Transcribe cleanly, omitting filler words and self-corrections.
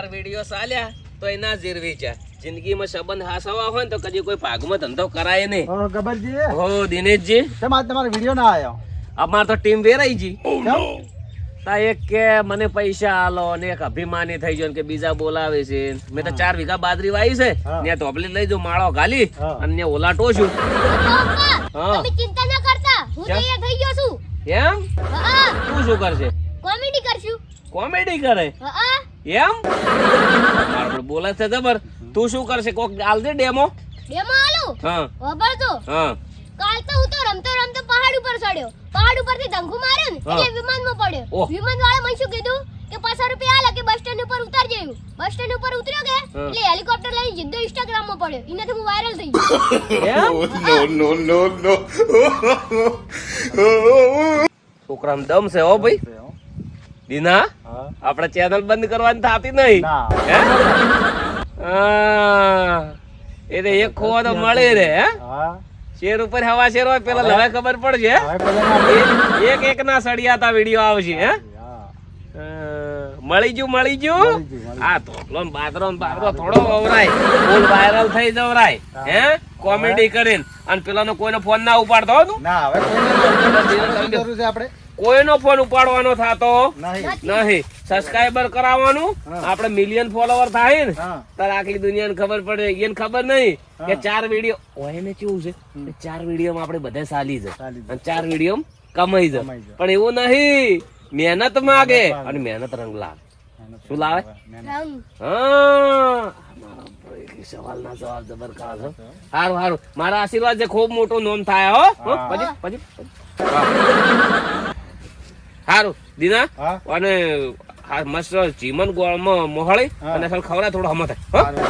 ચાર વિડીયો ચાલ્યા તો એના જીરવી છે. જિંદગીમાં સંબંધ હાસવા હોય ને તો કદી કોઈ ભાગમાં ધંધો કરાય નહીં. ગબ્બરજી હો દિનેશજી, કેમ આજ તમારો વિડીયો ના આવ્યો? અમાર તો ટીમ વેરાઈ જી. કેમ? તા એક કે મને પૈસા આલો અને એક અભિમાની થઈ ગયો ને કે બીજા બોલાવે છે. મેં તો 4 વીઘા બાજરી વાવી છે, ત્યાં ટોપલી લઈ જાઉં, માળો ઘાલી અને ત્યાં ઓલાટો છું. હા તમે ચિંતા ના કરતા, હું તૈયાર થઈ ગયો છું. એમ? હા, તું શું કરશે? કોમેડી કરશું. કોમેડી કરે હા, એમ? મારું બોલે છે જબર. તું શું કરશે? કોક આલ દે ડેમો. ડેમો આલો. હા ખબર તો હા કાલ તો હું તો રમતો રમતો પહાડ ઉપર ચડ્યો. પહાડ ઉપરથી ધંખુ માર્યો ને એટલે વિમાનમાં પડ્યો. ઓહ. વિમાન વાળા મને શું કીધું કે 500 રૂપિયા આલે કે બસ સ્ટેન્ડ ઉપર ઉતાર જેવું. બસ સ્ટેન્ડ ઉપર ઉતર્યો કે એટલે હેલિકોપ્ટર લઈને સીધો ઇન્સ્ટાગ્રામ માં પડ્યો. એનાથી હું વાયરલ થઈ ગયો. એમ? છોકરામાં દમ છે હો ભાઈ. દીના, હા. આપણે ચેનલ બંધ કરવાની થતી નહીં. ના. હે? હા. એટલે એક ખોવા તો મળે રે. હે? હા. શેર ઉપર હવા શેર હોય પેલા હવે ખબર પડશે. હે? હવે પેલા ના એક એક ના સળિયાતા વિડીયો આવશે. હે? હા. મળી ગયું મળી ગયું. આ તોપલો ને બાદરો થોડો વવરાય, ફૂલ વાયરલ થઈ જવરાય. હે? કોમેડી કરીને અને પેલાનો કોઈનો ફોન ના ઉપાડતો હો તું. ના, હવે કોઈને જરૂર છે આપણે? કોઈનો ફોન ઉપાડવાનો થાતો નહીં. નહીં. સબસ્ક્રાઇબર કરાવવાનું, હા. આપણે મિલિયન ફોલોવર થાય ને હા. તાર આખી દુનિયાને ખબર પડે. એને ખબર નહીં કે 4 વિડીયો હોય ને કેવું છે કે 4 વિડીયોમાં આપણે બધે ચાલી જાય ચાલી જાય. અને 4 વિડીયો કમાઈ જાય. કમાઈ જાય. પણ એવું નહીં, મહેનત માંગે અને મહેનત રંગ લાવે. શું લાવે? રંગ. હા, સવાલના જવાબ જબર કાઢો. હારું હારું, મારા આશીર્વાદ છે ખૂબ મોટું નોમ થાય હો. હો? હા. પછી હારું દીના, હા. અને મસ્ત જીમન ગોળમાં મોહળી હા. અને ખવડા થોડો હમો થાય હો. સારું.